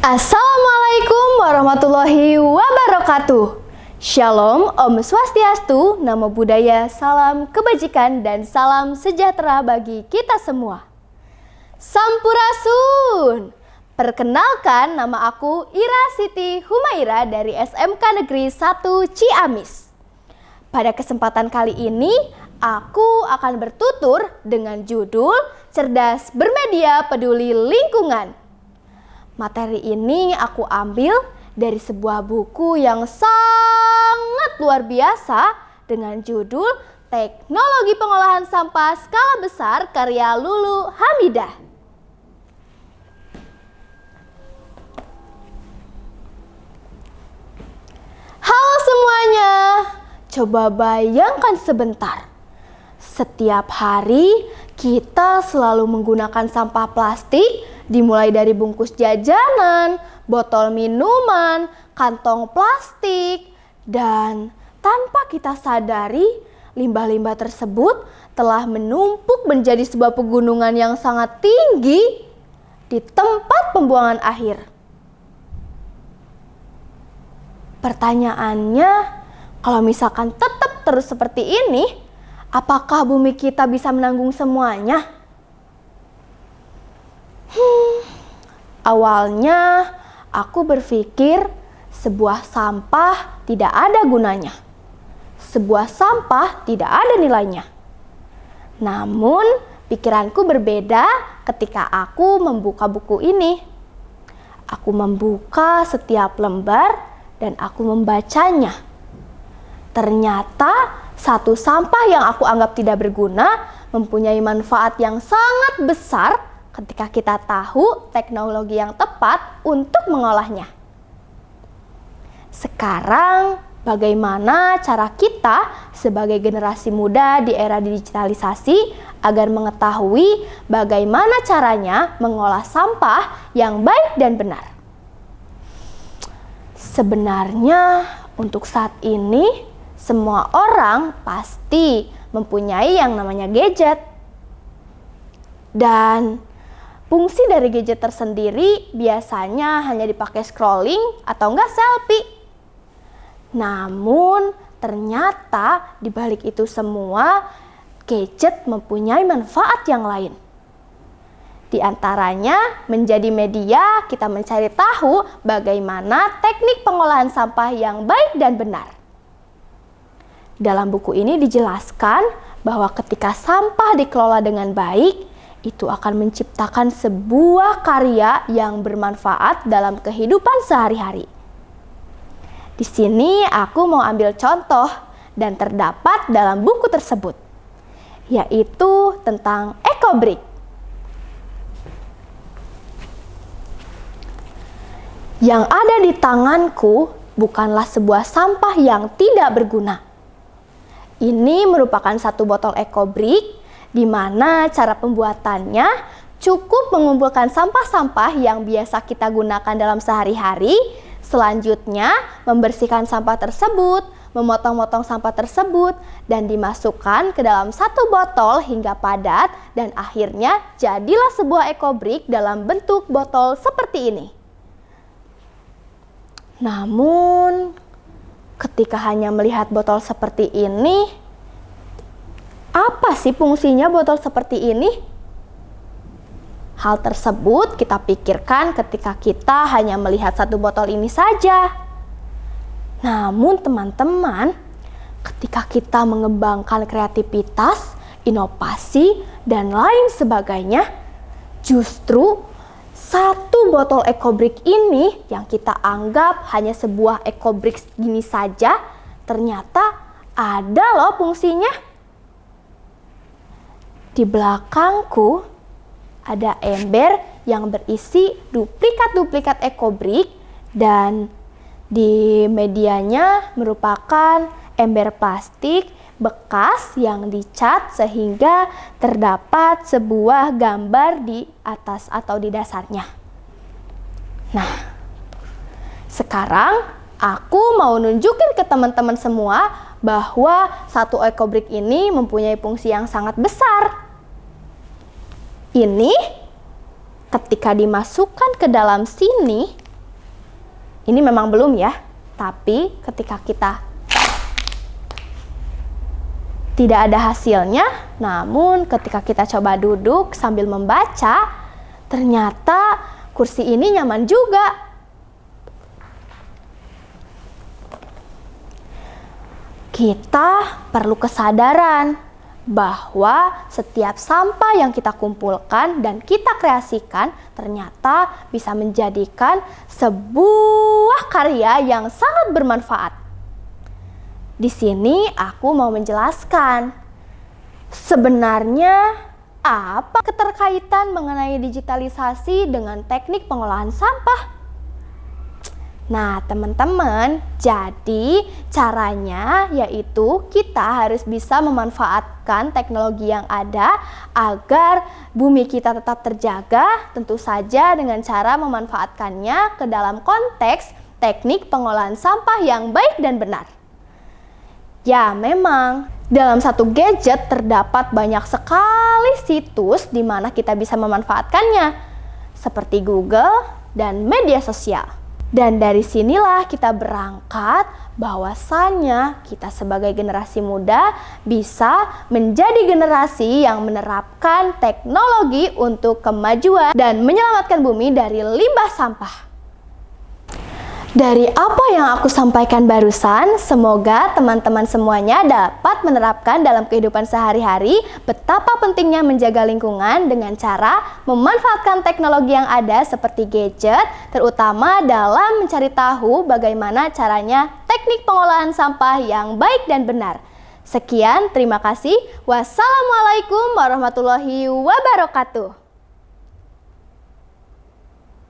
Assalamualaikum warahmatullahi wabarakatuh. Shalom, Om Swastiastu, Namo Buddhaya, salam kebajikan dan salam sejahtera bagi kita semua. Sampurasun. Perkenalkan, nama aku Ira Siti Humaira dari SMK Negeri 1 Ciamis. Pada kesempatan kali ini, aku akan bertutur dengan judul Cerdas Bermedia Peduli Lingkungan. Materi ini aku ambil dari sebuah buku yang sangat luar biasa dengan judul Teknologi Pengolahan Sampah Skala Besar karya Lulu Hamidah. Halo semuanya, coba bayangkan sebentar. Setiap hari kita selalu menggunakan sampah plastik, dimulai dari bungkus jajanan, botol minuman, kantong plastik, dan tanpa kita sadari, limbah-limbah tersebut telah menumpuk menjadi sebuah pegunungan yang sangat tinggi di tempat pembuangan akhir. Pertanyaannya, kalau misalkan tetap terus seperti ini, apakah bumi kita bisa menanggung semuanya? Awalnya aku berpikir sebuah sampah tidak ada gunanya. Sebuah sampah tidak ada nilainya. Namun pikiranku berbeda ketika aku membuka buku ini. Aku membuka setiap lembar dan aku membacanya. Ternyata satu sampah yang aku anggap tidak berguna mempunyai manfaat yang sangat besar ketika kita tahu teknologi yang tepat untuk mengolahnya. Sekarang, bagaimana cara kita sebagai generasi muda di era digitalisasi agar mengetahui bagaimana caranya mengolah sampah yang baik dan benar? Sebenarnya, untuk saat ini, semua orang pasti mempunyai yang namanya gadget. Dan fungsi dari gadget tersendiri biasanya hanya dipakai scrolling atau enggak selfie. Namun ternyata di balik itu semua, gadget mempunyai manfaat yang lain. Di antaranya menjadi media kita mencari tahu bagaimana teknik pengolahan sampah yang baik dan benar. Dalam buku ini dijelaskan bahwa ketika sampah dikelola dengan baik, itu akan menciptakan sebuah karya yang bermanfaat dalam kehidupan sehari-hari. Di sini aku mau ambil contoh dan terdapat dalam buku tersebut, yaitu tentang EcoBrick. Yang ada di tanganku bukanlah sebuah sampah yang tidak berguna. Ini merupakan satu botol EcoBrick di mana cara pembuatannya cukup mengumpulkan sampah-sampah yang biasa kita gunakan dalam sehari-hari. Selanjutnya, membersihkan sampah tersebut, memotong-motong sampah tersebut, dan dimasukkan ke dalam satu botol hingga padat, dan akhirnya jadilah sebuah EcoBrick dalam bentuk botol seperti ini. Namun, ketika hanya melihat botol seperti ini, apa sih fungsinya botol seperti ini? Hal tersebut kita pikirkan ketika kita hanya melihat satu botol ini saja. Namun teman-teman, ketika kita mengembangkan kreativitas, inovasi, dan lain sebagainya, justru satu botol EcoBrick ini yang kita anggap hanya sebuah EcoBrick gini saja, ternyata ada loh fungsinya. Di belakangku ada ember yang berisi duplikat-duplikat EcoBrick dan di medianya merupakan ember plastik bekas yang dicat sehingga terdapat sebuah gambar di atas atau di dasarnya. Nah, sekarang aku mau nunjukin ke teman-teman semua bahwa satu EcoBrick ini mempunyai fungsi yang sangat besar. Ini ketika dimasukkan ke dalam sini, Ini memang belum ya, tapi ketika kita tidak ada hasilnya, namun ketika kita coba duduk sambil membaca, ternyata kursi ini nyaman juga. Kita perlu kesadaran bahwa setiap sampah yang kita kumpulkan dan kita kreasikan ternyata bisa menjadikan sebuah karya yang sangat bermanfaat. Di sini aku mau menjelaskan, sebenarnya apa keterkaitan mengenai digitalisasi dengan teknik pengolahan sampah? Nah, teman-teman, jadi caranya yaitu kita harus bisa memanfaatkan teknologi yang ada agar bumi kita tetap terjaga, tentu saja dengan cara memanfaatkannya ke dalam konteks teknik pengolahan sampah yang baik dan benar. Ya, memang dalam satu gadget terdapat banyak sekali situs di mana kita bisa memanfaatkannya, seperti Google dan media sosial. Dan dari sinilah kita berangkat bahwasannya kita sebagai generasi muda bisa menjadi generasi yang menerapkan teknologi untuk kemajuan dan menyelamatkan bumi dari limbah sampah. Dari apa yang aku sampaikan barusan, semoga teman-teman semuanya dapat menerapkan dalam kehidupan sehari-hari betapa pentingnya menjaga lingkungan dengan cara memanfaatkan teknologi yang ada seperti gadget, terutama dalam mencari tahu bagaimana caranya teknik pengolahan sampah yang baik dan benar. Sekian, terima kasih. Wassalamualaikum warahmatullahi wabarakatuh.